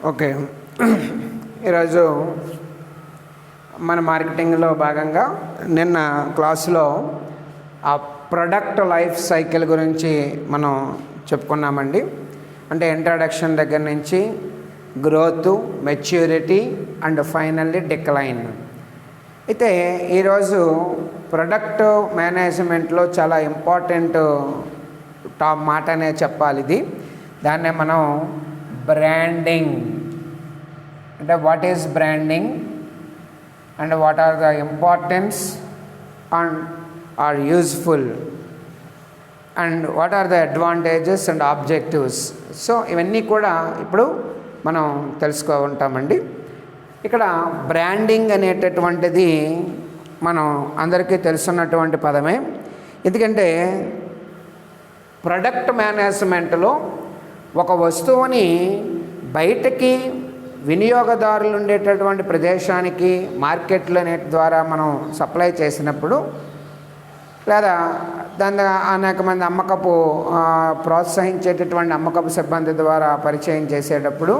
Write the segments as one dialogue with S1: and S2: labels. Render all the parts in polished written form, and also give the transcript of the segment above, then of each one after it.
S1: Okay. ఈరోజు మన మార్కెటింగ్లో భాగంగా నిన్న క్లాసులో ఆ ప్రొడక్ట్ లైఫ్ సైకిల్ గురించి మనం చెప్పుకున్నామండి. అంటే ఇంట్రడక్షన్ దగ్గర నుంచి growth, maturity and finally decline. అయితే ఈరోజు ప్రొడక్ట్ మేనేజ్మెంట్లో చాలా ఇంపార్టెంట్ మాట అనే చెప్పాలి. ఇది దాన్నే మనం బ్రాండింగ్ అంటే what is branding and what are the importance and are useful and what are the advantages and objectives. So ఇవన్నీ కూడా ఇప్పుడు మనం తెలుసుకుంటామండి. ఇక్కడ బ్రాండింగ్ అనేటటువంటిది మనం అందరికీ తెలుసున్నటువంటి పదమే. ఎందుకంటే ప్రొడక్ట్ మేనేజ్మెంట్లో ఒక వస్తువుని బయటకి వినియోగదారులు ఉండేటటువంటి ప్రదేశానికి మార్కెట్లో ద్వారా మనం సప్లై చేసినప్పుడు, లేదా దాన్ని అనేక మంది అమ్మకపు ప్రోత్సహించేటటువంటి అమ్మకపు సిబ్బంది ద్వారా పరిచయం చేసేటప్పుడు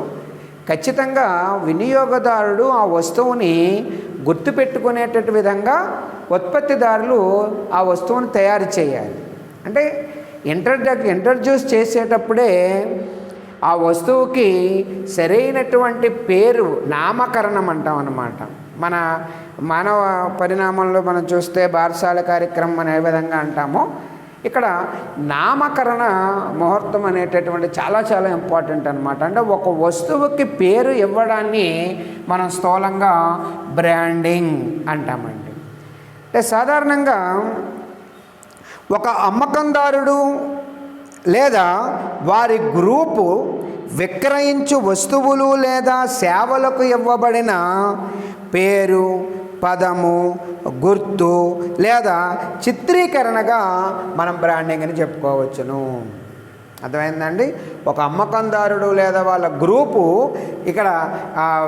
S1: ఖచ్చితంగా వినియోగదారుడు ఆ వస్తువుని గుర్తుపెట్టుకునేటట్టు విధంగా ఉత్పత్తిదారులు ఆ వస్తువుని తయారు చేయాలి. అంటే ఇంట్రడ్యూస్ చేసేటప్పుడే ఆ వస్తువుకి సరైనటువంటి పేరు, నామకరణం అంటాం అన్నమాట. మన మానవ పరిణామంలో మనం చూస్తే బారసాల కార్యక్రమం అనే విధంగా అంటామో, ఇక్కడ నామకరణ ముహూర్తం అనేటటువంటి చాలా చాలా ఇంపార్టెంట్ అనమాట. అంటే ఒక వస్తువుకి పేరు ఇవ్వడాన్ని మనం స్థూలంగా బ్రాండింగ్ అంటామండి. అంటే సాధారణంగా ఒక అమ్మకందారుడు లేదా వారి గ్రూపు విక్రయించు వస్తువులు లేదా సేవలకు ఇవ్వబడిన పేరు, పదము, గుర్తు లేదా చిత్రీకరణగా మనం బ్రాండింగ్ అని చెప్పుకోవచ్చును. అర్థమైందండి? ఒక అమ్మకందారుడు లేదా వాళ్ళ గ్రూపు ఇక్కడ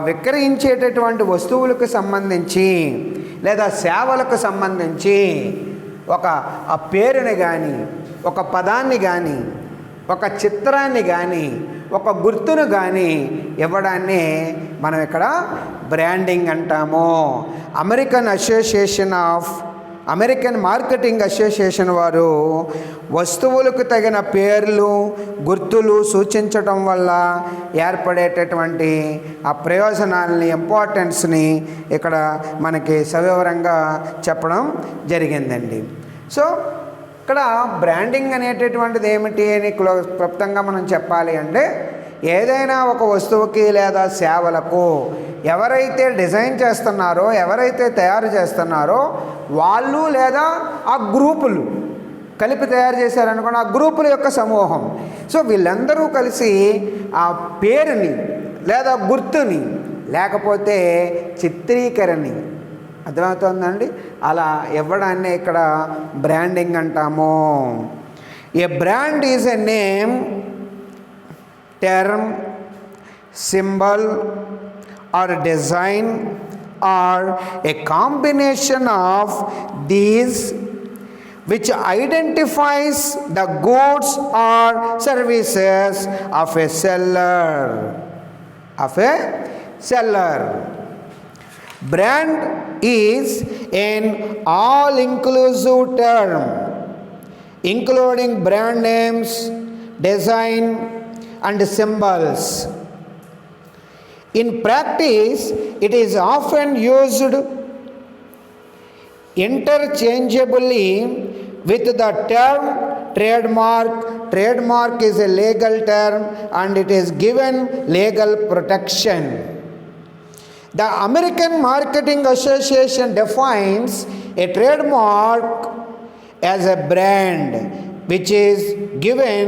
S1: విక్రయించేటటువంటి వస్తువులకు సంబంధించి లేదా సేవలకు సంబంధించి ఒక ఆ పేరుని కానీ, ఒక పదాన్ని కానీ, ఒక చిత్రాన్ని కానీ, ఒక గుర్తును కానీ ఇవ్వడాన్ని మనం ఇక్కడ బ్రాండింగ్ అంటాము. అమెరికన్ మార్కెటింగ్ అసోసియేషన్ వారు వస్తువులకు తగిన పేర్లు, గుర్తులు సూచించడం వల్ల ఏర్పడేటటువంటి ఆ ప్రయోజనాలని, ఇంపార్టెన్స్ని ఇక్కడ మనకి సవివరంగా చెప్పడం జరిగిందండి. సో ఇక్కడ బ్రాండింగ్ అనేటటువంటిది ఏమిటి అని క్లుప్తంగా మనం చెప్పాలి అంటే, ఏదైనా ఒక వస్తువుకి లేదా సేవలకు ఎవరైతే డిజైన్ చేస్తున్నారో, ఎవరైతే తయారు చేస్తున్నారో వాళ్ళు లేదా ఆ గ్రూపులు కలిపి తయారు చేశారనుకోండి, ఆ గ్రూపుల యొక్క సమూహం. సో వీళ్ళందరూ కలిసి ఆ పేరుని లేదా గుర్తుని లేకపోతే చిత్రీకరణని, అర్థమవుతుందండి, అలా ఇవ్వడాన్ని ఇక్కడ బ్రాండింగ్ అంటాము. A brand is a name, term, symbol or design or a combination of these which identifies the goods or services of a seller. Brand is an all-inclusive term including brand names, design and symbols. In practice, it is often used interchangeably with the term trademark. Trademark is a legal term and it is given legal protection. The American Marketing Association defines a trademark as a brand which is given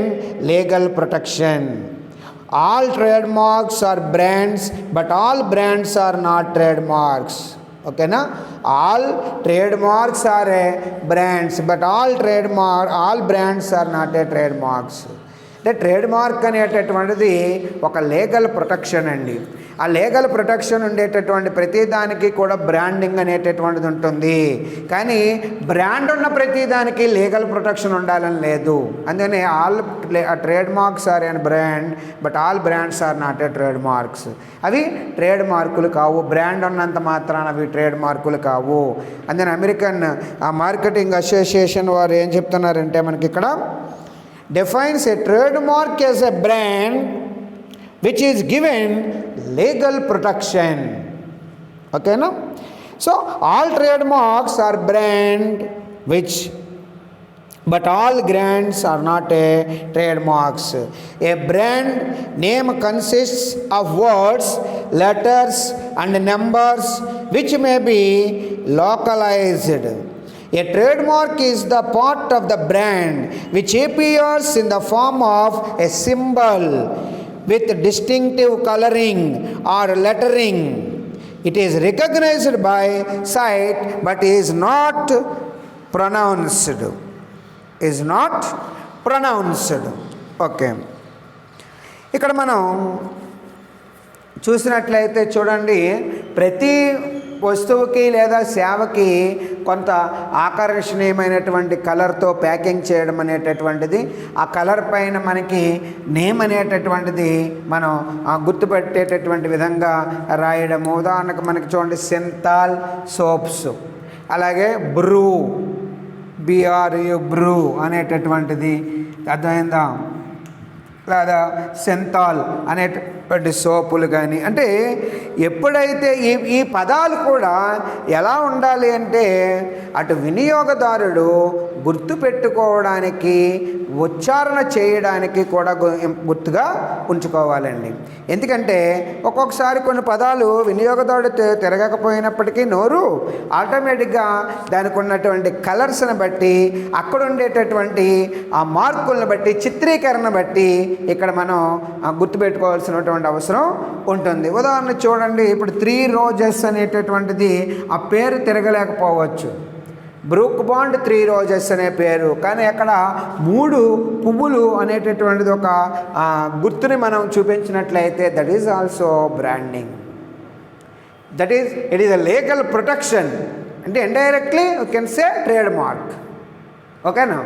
S1: legal protection. All trademarks are brands, but all brands are not trademarks. Okay na? All trademarks are brands, but all brands are not a trademarks. అంటే trademark అనేటటువంటిది ఒక legal protection అండి. ఆ legal protection ఉండేటటువంటి ప్రతిదానికి కూడా branding అనేటటువంటిది ఉంటుంది. కానీ బ్రాండ్ ఉన్న ప్రతిదానికి లీగల్ ప్రొటెక్షన్ ఉండాలని లేదు. అందుకని all trademarks are an brand but all brands are not a trademarks. అవి ట్రేడ్ మార్కులు కావు. బ్రాండ్ ఉన్నంత మాత్రాన అవి ట్రేడ్ మార్కులు కావు. అందుకని అమెరికన్ మార్కెటింగ్ అసోసియేషన్ వారు ఏం చెప్తున్నారంటే మనకి ఇక్కడ defines a trademark as a brand which is given legal protection. Okay, no? So all trademarks are brand which, but all brands are not a trademarks. A brand name consists of words, letters and numbers which may be localized. A trademark is the part of the brand which appears in the form of a symbol with distinctive coloring or lettering. It is recognized by sight but is not pronounced. Is not pronounced. Okay. ఇక్కడ మనం చూసినట్లయితే చూడండి, ప్రతి వస్తువుకి లేదా సేవకి కొంత ఆకర్షణీయమైనటువంటి కలర్తో ప్యాకింగ్ చేయడం అనేటటువంటిది, ఆ కలర్ పైన మనకి నేమ్ అనేటటువంటిది మనం గుర్తుపెట్టేటటువంటి విధంగా రాయడము. ఉదాహరణకు మనకి చూడండి సింతాల్ సోప్స్, అలాగే బ్రూ BRU బ్రూ అనేటటువంటిది అర్థమైందా, లేదా సెంతాల్ అనేటువంటి సోపులు కానీ. అంటే ఎప్పుడైతే ఈ పదాలు కూడా ఎలా ఉండాలి అంటే అటు వినియోగదారుడు గుర్తుపెట్టుకోవడానికి, ఉచ్చారణ చేయడానికి కూడా గుర్తుగా ఉంచుకోవాలండి. ఎందుకంటే ఒక్కొక్కసారి కొన్ని పదాలు వినియోగదారుడు తిరగకపోయినప్పటికీ నోరు ఆటోమేటిక్గా దానికి ఉన్నటువంటి కలర్స్ని బట్టి, అక్కడ ఉండేటటువంటి ఆ మార్కులను బట్టి, చిత్రీకరణ బట్టి ఇక్కడ మనం గుర్తుపెట్టుకోవాల్సినటువంటి అవసరం ఉంటుంది. ఉదాహరణ చూడండి, ఇప్పుడు 3 రోజెస్ అనేటటువంటిది ఆ పేరు తిరగలేకపోవచ్చు. బ్రూక్ బాండ్ 3 రోజెస్ అనే పేరు, కానీ అక్కడ 3 పువ్వులు అనేటటువంటిది ఒక గుర్తుని మనం చూపించినట్లయితే that is also branding. It is a legal protection. అంటే indirectly you can say trade mark. ఓకేనా?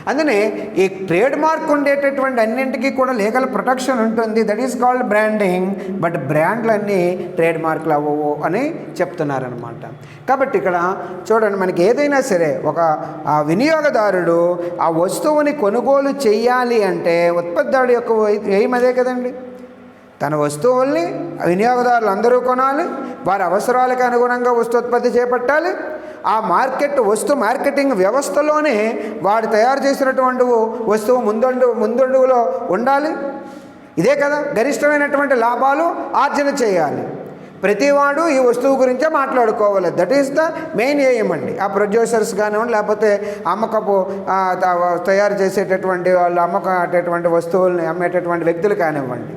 S1: అందుకనే ఈ ట్రేడ్ మార్క్ ఉండేటటువంటి అన్నింటికీ కూడా లీగల్ ప్రొటెక్షన్ ఉంటుంది. That is called branding. But బ్రాండ్లన్నీ ట్రేడ్ మార్కులు అవ్వవు అని చెప్తున్నారనమాట. కాబట్టి ఇక్కడ చూడండి, మనకి ఏదైనా సరే ఒక వినియోగదారుడు ఆ వస్తువుని కొనుగోలు చేయాలి అంటే ఉత్పత్తిదారుడు యొక్క ఎయిమ్ అదే కదండి. తన వస్తువుల్ని వినియోగదారులు అందరూ కొనాలి, వారి అవసరాలకు అనుగుణంగా వస్తోత్పత్తి చేపట్టాలి. ఆ మార్కెటింగ్ వ్యవస్థలోనే వాడు తయారు చేసినటువంటి వస్తువు ముందండులో ఉండాలి. ఇదే కదా గరిష్టమైనటువంటి లాభాలు ఆర్జన చేయాలి. ప్రతివాడు ఈ వస్తువు గురించే మాట్లాడుకోవాలి. That is the main aim అండి. ఆ ప్రొడ్యూసర్స్ కానివ్వండి, లేకపోతే అమ్మకపు తయారు చేసేటటువంటి వాళ్ళు అమ్మకటువంటి వస్తువుల్ని అమ్మేటటువంటి వ్యక్తులు కానివ్వండి.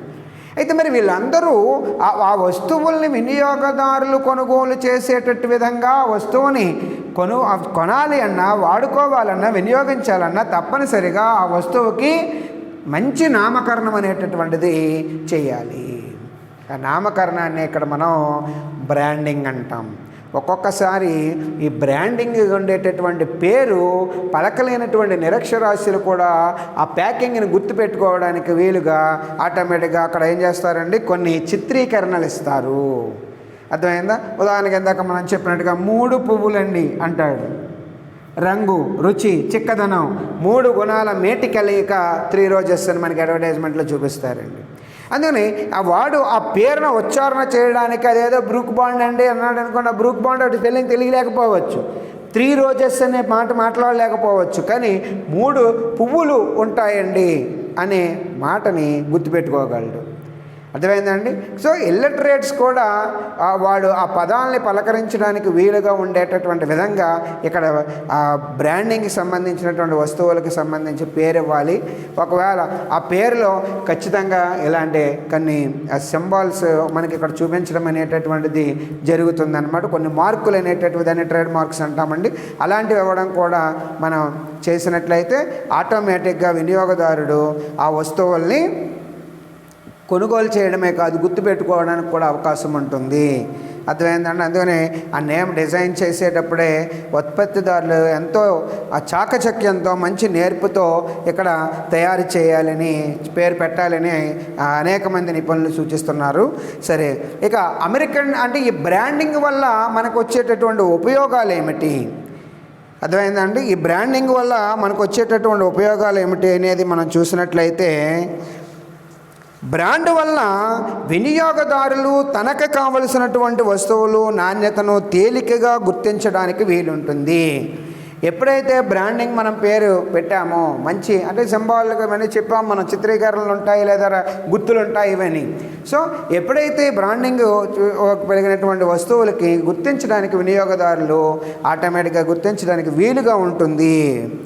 S1: అయితే మరి వీళ్ళందరూ ఆ వస్తువుల్ని వినియోగదారులు కొనుగోలు చేసేటట్టు విధంగా వస్తువుని కొనాలి అన్నా, వాడుకోవాలన్నా, వినియోగించాలన్నా తప్పనిసరిగా ఆ వస్తువుకి మంచి నామకరణం అనేటటువంటిది చేయాలి. ఆ నామకరణాన్ని ఇక్కడ మనం బ్రాండింగ్ అంటాం. ఒక్కొక్కసారి ఈ బ్రాండింగ్ ఉండేటటువంటి పేరు పలకలేనటువంటి నిరక్షరాస్యులు కూడా ఆ ప్యాకింగ్ని గుర్తుపెట్టుకోవడానికి వీలుగా ఆటోమేటిక్గా అక్కడ ఏం చేస్తారండి, కొన్ని చిత్రీకరణలు ఇస్తారు. అర్థమైందా? ఉదాహరణకి ఇందాక మనం చెప్పినట్టుగా 3 పువ్వులండి అంటాడు. రంగు, రుచి, చిక్కదనం 3 గుణాల మేటి కలయిక 3 రోజెస్ అని మనకి అడ్వర్టైజ్మెంట్లో చూపిస్తారండి. అందుకని వాడు ఆ పేరును ఉచ్చారణ చేయడానికి అదేదో బ్రూక్ బాండ్ అండి అన్నాడు అనుకోండి, ఆ బ్రూక్ బాండ్ ఒకటి స్పెల్లింగ్ తెలియలేకపోవచ్చు, 3 రోజెస్ అనే మాట్లాడలేకపోవచ్చు, కానీ 3 పువ్వులు ఉంటాయండి అనే మాటని గుర్తుపెట్టుకోగలడు. అర్థమైందండి? సో ఇల్లటరేట్స్ కూడా వాడు ఆ పదాలని పలకరించడానికి వీలుగా ఉండేటటువంటి విధంగా ఇక్కడ బ్రాండింగ్కి సంబంధించినటువంటి వస్తువులకు సంబంధించి పేరు ఇవ్వాలి. ఒకవేళ ఆ పేరులో ఖచ్చితంగా ఇలాంటి కొన్ని సింబాల్స్ మనకి ఇక్కడ చూపించడం అనేటటువంటిది జరుగుతుందన్నమాట. కొన్ని మార్కులు అనేటటువంటి దాన్ని ట్రేడ్ మార్క్స్ అంటామండి. అలాంటివి ఇవ్వడం కూడా మనం చేసినట్లయితే ఆటోమేటిక్గా వినియోగదారుడు ఆ వస్తువుల్ని కొనుగోలు చేయడమే కాదు, గుర్తుపెట్టుకోవడానికి కూడా అవకాశం ఉంటుంది. అర్థమైందండి. అందుకనే ఆ నేమ్ డిజైన్ చేసేటప్పుడే ఉత్పత్తిదారులు ఎంతో ఆ చాకచక్యంతో మంచి నేర్పుతో ఇక్కడ తయారు చేయాలని, పేరు పెట్టాలని అనేక మంది నిపుణులు సూచిస్తున్నారు. సరే, ఇక అమెరికన్ అంటే ఈ బ్రాండింగ్ వల్ల మనకు వచ్చేటటువంటి ఉపయోగాలు ఏమిటి? అర్థమైందండి. ఈ బ్రాండింగ్ వల్ల మనకు వచ్చేటటువంటి ఉపయోగాలు ఏమిటి అనేది మనం చూసినట్లయితే, బ్రాండ్ వల్ల వినియోగదారులు తనకు కావలసినటువంటి వస్తువులు నాణ్యతను తేలికగా గుర్తించడానికి వీలుంటుంది. ఎప్పుడైతే బ్రాండింగ్ మనం పేరు పెట్టామో, మంచి అంటే సింబాలిక్ ఇవన్నీ చెప్పాము మనం, చిత్రీకరణలు ఉంటాయి లేదా గుర్తులు ఉంటాయి ఇవన్నీ. సో ఎప్పుడైతే బ్రాండింగ్ పెరిగినటువంటి వస్తువులకి గుర్తించడానికి వినియోగదారులు ఆటోమేటిక్గా గుర్తించడానికి వీలుగా ఉంటుంది.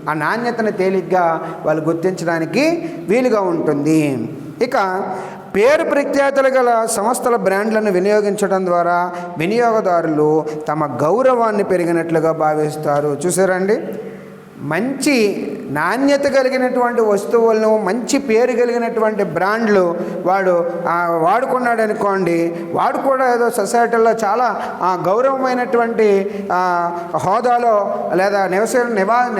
S1: ఆ నాణ్యతను తేలిగ్గా వాళ్ళు గుర్తించడానికి వీలుగా ఉంటుంది. ఇక పేరు ప్రఖ్యాతులు గల సంస్థల బ్రాండ్లను వినియోగించడం ద్వారా వినియోగదారులు తమ గౌరవాన్ని పెరిగినట్లుగా భావిస్తారు. చూసారండి, మంచి నాణ్యత కలిగినటువంటి వస్తువులను, మంచి పేరు కలిగినటువంటి బ్రాండ్లు వాడు వాడుకున్నాడు అనుకోండి, వాడు కూడా ఏదో సొసైటీలో చాలా గౌరవమైనటువంటి హోదాలో లేదా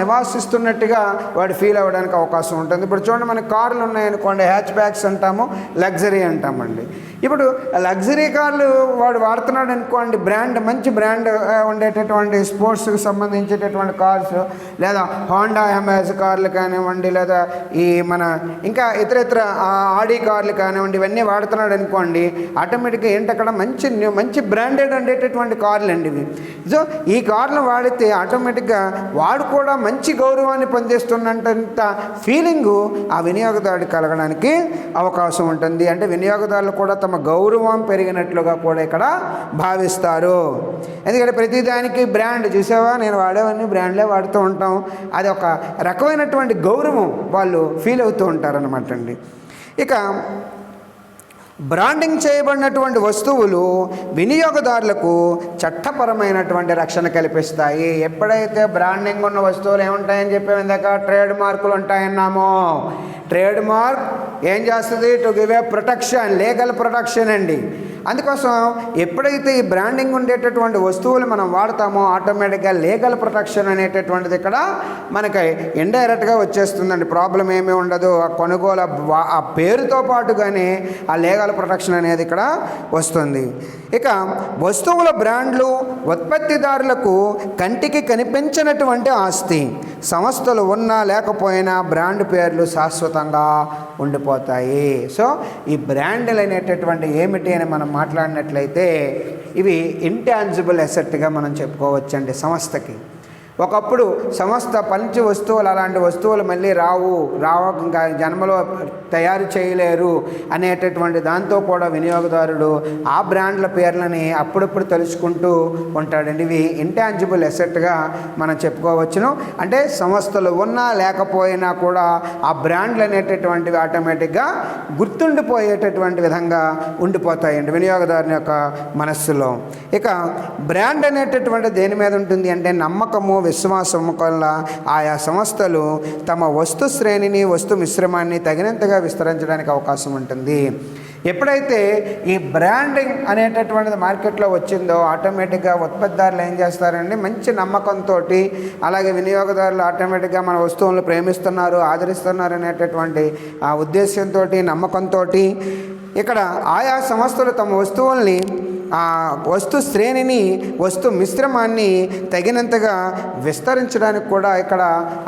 S1: నివాసిస్తున్నట్టుగా వాడు ఫీల్ అవ్వడానికి అవకాశం ఉంటుంది. ఇప్పుడు చూడండి, మనకి కార్లు ఉన్నాయనుకోండి, హ్యాచ్ బ్యాగ్స్ అంటాము, లగ్జరీ అంటామండి. ఇప్పుడు లగ్జరీ కార్లు వాడు వాడుతున్నాడు అనుకోండి, బ్రాండ్ మంచి బ్రాండ్ ఉండేటటువంటి స్పోర్ట్స్కి సంబంధించేటటువంటి కార్స్ లేదా హోండా ఎంఎస్ కార్లు కానివ్వండి, లేదా ఈ మన ఇంకా ఇతర ఆడి కార్లు కానివ్వండి, ఇవన్నీ వాడుతున్నాడు అనుకోండి, ఆటోమేటిక్గా ఏంటి అక్కడ మంచి బ్రాండెడ్ ఉండేటటువంటి కార్లు అండి ఇవి. సో ఈ కార్లు వాడితే ఆటోమేటిక్గా వాడు కూడా మంచి గౌరవాన్ని పొందేస్తున్నంత ఫీలింగు ఆ వినియోగదారుడికి కలగడానికి అవకాశం ఉంటుంది. అంటే వినియోగదారులు కూడా తమ గౌరవం పెరిగినట్లుగా కూడా ఇక్కడ భావిస్తారు. ఎందుకంటే ప్రతిదానికి బ్రాండ్ చూసావా, నేను వాడేవన్నీ బ్రాండ్లే వాడుతూ ఉంటాం, అది ఒక రకమైనటువంటి గౌరవం వాళ్ళు ఫీల్ అవుతూ ఉంటారనమాట అండి. ఇక బ్రాండింగ్ చేయబడినటువంటి వస్తువులు వినియోగదారులకు చట్టపరమైనటువంటి రక్షణ కల్పిస్తాయి. ఎప్పుడైతే బ్రాండింగ్ ఉన్న వస్తువులు ఏముంటాయని చెప్పాము ఇందాక, ట్రేడ్ మార్కులు ఉంటాయన్నామో, ట్రేడ్ మార్క్ ఏం చేస్తుంది? To give a protection, legal protection అండి. అందుకోసం ఎప్పుడైతే ఈ బ్రాండింగ్ ఉండేటటువంటి వస్తువులు మనం వాడతామో ఆటోమేటిక్గా లీగల్ ప్రొటెక్షన్ అనేటటువంటిది ఇక్కడ మనకి ఇండైరెక్ట్గా వచ్చేస్తుందండి. ప్రాబ్లం ఏమీ ఉండదు. ఆ కొనుగోలు ఆ పేరుతో పాటుగానే ఆ లీగల్ ప్రొటెక్షన్ అనేది ఇక్కడ వస్తుంది. ఇక వస్తువుల బ్రాండ్లు ఉత్పత్తిదారులకు కంటికి కనిపించినటువంటి ఆస్తి. సంస్థలు ఉన్నా లేకపోయినా బ్రాండ్ పేర్లు శాశ్వతంగా ఉండిపోతాయి. సో ఈ బ్రాండ్లు అనేటటువంటి ఏమిటి అని మనం మాట్లాడినట్లయితే ఇవి ఇంటాంజిబుల్ అసెట్గా మనం చెప్పుకోవచ్చండి సంస్థకి. ఒకప్పుడు సంస్థ పంచి వస్తువులు, అలాంటి వస్తువులు మళ్ళీ ఇంకా జన్మలో తయారు చేయలేరు అనేటటువంటి దాంతో కూడా వినియోగదారుడు ఆ బ్రాండ్ల పేర్లని అప్పుడప్పుడు తెలుసుకుంటూ ఉంటాడండి. ఇవి ఇంటాంజిబుల్ అసెట్గా మనం చెప్పుకోవచ్చును. అంటే సంస్థలు ఉన్నా లేకపోయినా కూడా ఆ బ్రాండ్లు అనేటటువంటివి ఆటోమేటిక్గా గుర్తుండిపోయేటటువంటి విధంగా ఉండిపోతాయండి వినియోగదారుని యొక్క మనస్సులో. ఇక బ్రాండ్ అనేటటువంటి దేని మీద ఉంటుంది అంటే నమ్మకము, విశ్వాసము వల్ల ఆయా సంస్థలు తమ వస్తు శ్రేణిని, వస్తు మిశ్రమాన్ని తగినంతగా విస్తరించడానికి అవకాశం ఉంటుంది. ఎప్పుడైతే ఈ బ్రాండింగ్ అనేటటువంటిది మార్కెట్లో వచ్చిందో ఆటోమేటిక్గా ఉత్పత్తిదారులు ఏం చేస్తారండి, మంచి నమ్మకంతో, అలాగే వినియోగదారులు ఆటోమేటిక్గా మన వస్తువులను ప్రేమిస్తున్నారు, ఆదరిస్తున్నారు అనేటటువంటి ఆ ఉద్దేశంతో, నమ్మకంతో ఇక్కడ ఆయా సంస్థలు తమ వస్తువుల్ని, వస్తు శ్రేణిని, వస్తు మిశ్రమాన్ని తగినంతగా విస్తరించడానికి కూడా ఇక్కడ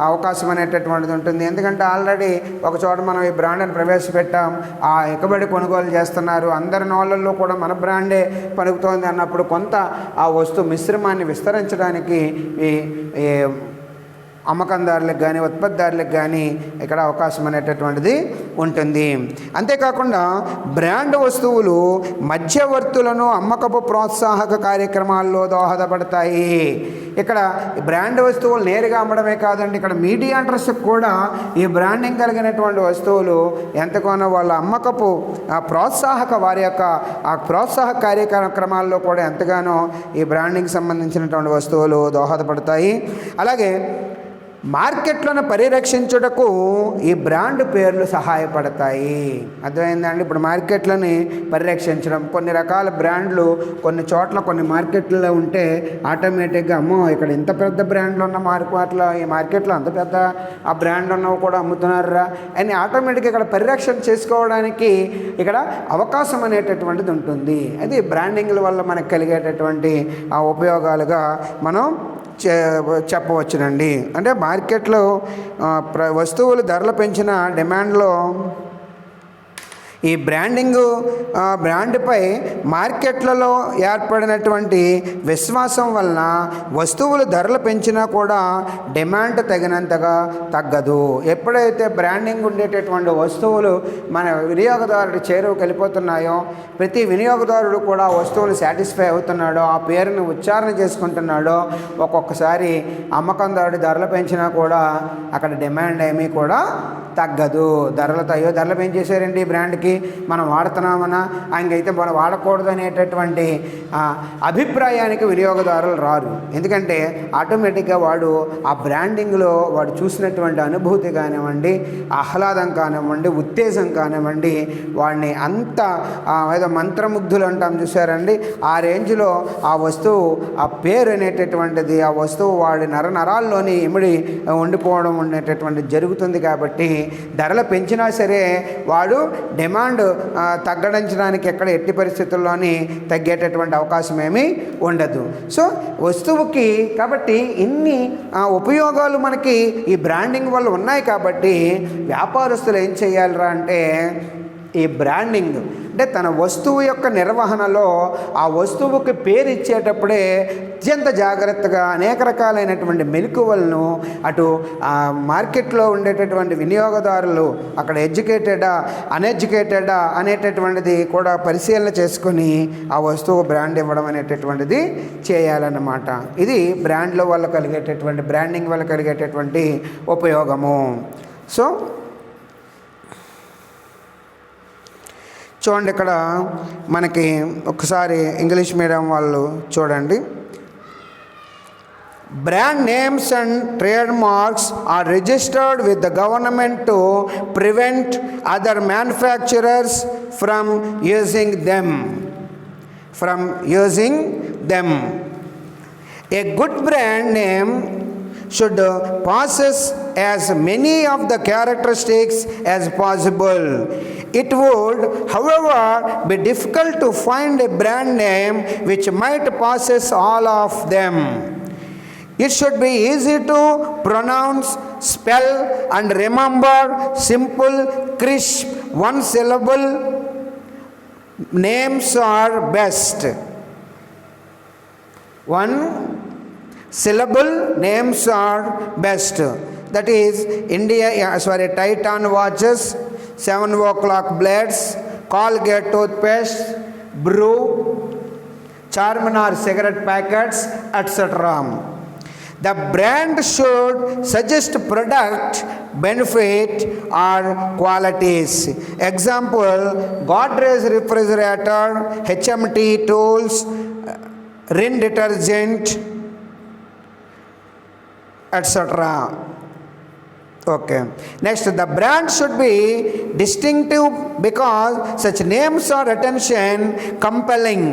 S1: అవకాశం అనేటటువంటిది ఉంటుంది. ఎందుకంటే ఆల్రెడీ ఒక చోట మనం ఈ బ్రాండ్ని ప్రవేశపెట్టాం, ఆ ఎకబడి కొనుగోలు చేస్తున్నారు, అందరి నోళ్ళల్లో కూడా మన బ్రాండే పలుకుతోంది అన్నప్పుడు కొంత ఆ వస్తు మిశ్రమాన్ని విస్తరించడానికి ఈ అమ్మకందారులకు కానీ ఉత్పత్తిదారులకు కానీ ఇక్కడ అవకాశం అనేటటువంటిది ఉంటుంది. అంతేకాకుండా బ్రాండ్ వస్తువులు మధ్యవర్తులను అమ్మకపు ప్రోత్సాహక కార్యక్రమాల్లో దోహదపడతాయి. ఇక్కడ బ్రాండ్ వస్తువులు నేరుగా అమ్మడమే కాదండి, ఇక్కడ మీడియేటర్స్కి కూడా ఈ బ్రాండింగ్ కలిగినటువంటి వస్తువులు ఎంతగానో వాళ్ళ అమ్మకపు వారి యొక్క ఆ ప్రోత్సాహక కార్యక్రమాల్లో కూడా ఎంతగానో ఈ బ్రాండింగ్ సంబంధించినటువంటి వస్తువులు దోహదపడతాయి. అలాగే మార్కెట్లను పరిరక్షించుటకు ఈ బ్రాండ్ పేర్లు సహాయపడతాయి. అర్థమైందండి? ఇప్పుడు మార్కెట్లని పరిరక్షించడం, కొన్ని రకాల బ్రాండ్లు కొన్ని చోట్ల కొన్ని మార్కెట్లలో ఉంటే ఆటోమేటిక్గా అమ్మో ఇక్కడ ఇంత పెద్ద బ్రాండ్లు ఉన్న మార్కెట్లో ఈ మార్కెట్లో అంత పెద్ద ఆ బ్రాండ్ ఉన్నవి కూడా అమ్ముతున్నారా అని ఆటోమేటిక్గా ఇక్కడ పరిరక్షణ చేసుకోవడానికి ఇక్కడ అవకాశం అనేటటువంటిది ఉంటుంది. అది బ్రాండింగ్ల వల్ల మనకు కలిగేటటువంటి ఆ ఉపయోగాలుగా మనం చెప్పవచ్చునండి. అంటే మార్కెట్లో వస్తువులు ధరలు పెంచిన డిమాండ్లో ఈ బ్రాండ్పై మార్కెట్లలో ఏర్పడినటువంటి విశ్వాసం వలన వస్తువులు ధరలు పెంచినా కూడా డిమాండ్ తగినంతగా తగ్గదు. ఎప్పుడైతే బ్రాండింగ్ ఉండేటటువంటి వస్తువులు మన వినియోగదారుడి చేరువకు వెళ్ళిపోతున్నాయో, ప్రతి వినియోగదారుడు కూడా వస్తువులు సాటిస్ఫై అవుతున్నాడో, ఆ పేరును ఉచ్చారణ చేసుకుంటున్నాడో, ఒక్కొక్కసారి అమ్మకందారుడి ధరలు పెంచినా కూడా అక్కడ డిమాండ్ ఏమీ కూడా తగ్గదు. ధరలు పెంచేశారండి ఈ బ్రాండ్కి, మనం వాడుతున్నామన్నా ఆయనకైతే మనం వాడకూడదు అనేటటువంటి అభిప్రాయానికి వినియోగదారులు రారు. ఎందుకంటే ఆటోమేటిక్గా వాడు ఆ బ్రాండింగ్లో వాడు చూసినటువంటి అనుభూతి కానివ్వండి, ఆహ్లాదం కానివ్వండి, ఉత్తేజం కానివ్వండి, వాడిని అంత ఏదో మంత్రముగ్ధులు అంటాం చూసారండి, ఆ రేంజ్లో ఆ వస్తువు ఆ పేరు అనేటటువంటిది ఆ వస్తువు వాడి నరాల్లోని ఇమిడి ఉండిపోవడం ఉండేటటువంటి జరుగుతుంది. కాబట్టి ధరలు పెంచినా సరే వాడు డిమాండ్ తగ్గడించడానికి ఎక్కడ ఎట్టి పరిస్థితుల్లోని తగ్గేటటువంటి అవకాశం ఏమీ ఉండదు. సో వస్తువుకి కాబట్టి ఇన్ని ఉపయోగాలు మనకి ఈ బ్రాండింగ్ వల్ల ఉన్నాయి. కాబట్టి వ్యాపారస్తులు ఏం చేయాలిరా అంటే ఈ బ్రాండింగ్ అంటే తన వస్తువు యొక్క నిర్వహణలో ఆ వస్తువుకి పేరు ఇచ్చేటప్పుడే అత్యంత జాగ్రత్తగా అనేక రకాలైనటువంటి మెలకువలను అటు మార్కెట్లో ఉండేటటువంటి వినియోగదారులు అక్కడ ఎడ్యుకేటెడా అన్ఎడ్యుకేటెడా అనేటటువంటిది కూడా పరిశీలన చేసుకొని ఆ వస్తువు బ్రాండ్ ఇవ్వడం అనేటటువంటిది చేయాలన్నమాట. ఇది బ్రాండ్ల వల్ల కలిగేటటువంటి బ్రాండింగ్ వల్ల కలిగేటటువంటి ఉపయోగము. సో చూడండి, ఇక్కడ మనకి ఒకసారి ఇంగ్లీష్ మీడియం వాళ్ళు చూడండి. Brand names and trademarks are registered with the government to prevent other manufacturers from using them. A good brand name should possess as many of the characteristics as possible. It would, however, be difficult to find a brand name which might possess all of them. It should be easy to pronounce, spell, and remember. Simple, crisp, one-syllable names are best. One-syllable names are best. That is Titan watches, 7 o'clock blades, Colgate toothpaste, Brew, Charminar cigarette packets, etc. The brand should suggest product, benefit, or qualities. Example: Godrej refrigerator, HMT tools, Rin detergent, etc. Okay. Next, the brand should be distinctive because such names are attention compelling.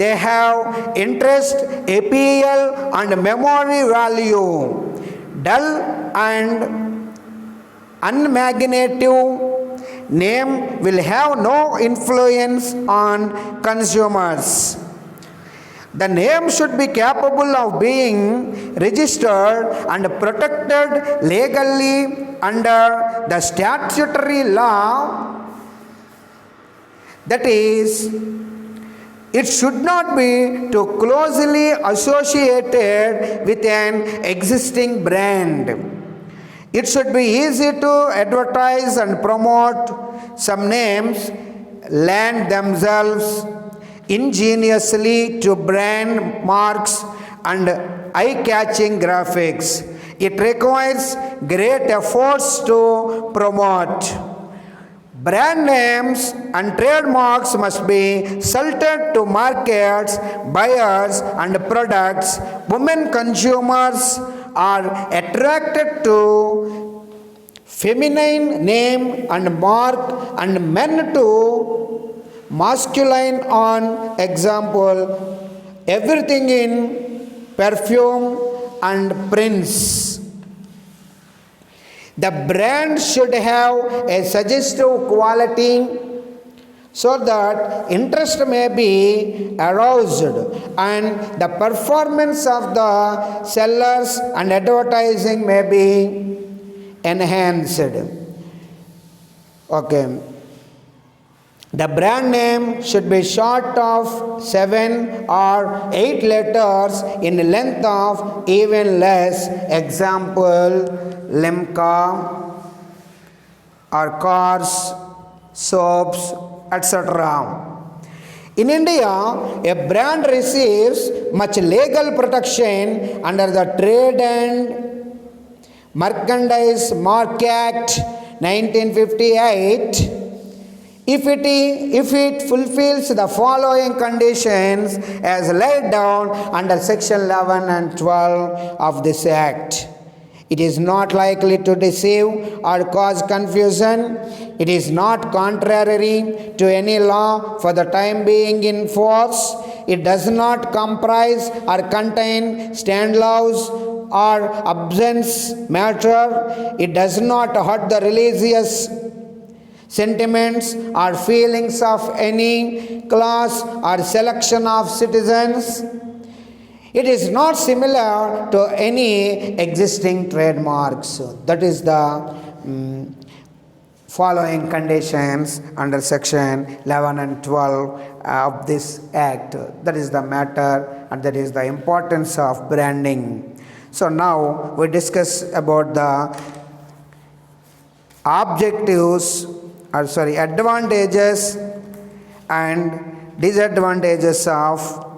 S1: They have interest, appeal, and memory value. Dull and unimaginative name will have no influence on consumers. The name should be capable of being registered and protected legally under the statutory law. That is, it should not be too closely associated with an existing brand. It should be easy to advertise and promote. Some names lend themselves ingeniously to brand marks and eye-catching graphics. It requires great efforts to promote. Brand names and trademarks must be suited to markets, buyers, and products, women consumers, are attracted to feminine name and mark, and men to masculine on example everything in perfume and prints. The brand should have a suggestive quality so that interest may be aroused and the performance of the sellers and advertising may be enhanced. Okay. The brand name should be short of 7 or 8 letters in length of even less. Example, Limca or cars, soaps, etc. In India, a brand receives much legal protection under the Trade and Merchandise Mark Act 1958 if it fulfills the following conditions as laid down under section 11 and 12 of this act. It is not likely to deceive or cause confusion. It is not contrary to any law for the time being in force. It does not comprise or contain stand laws or absence matter. It does not hurt the religious sentiments or feelings of any class or selection of citizens. It is not similar to any existing trademarks. That is the following conditions under section 11 and 12 of this act. That is the matter and that is the importance of branding. So now we discuss about the advantages and disadvantages of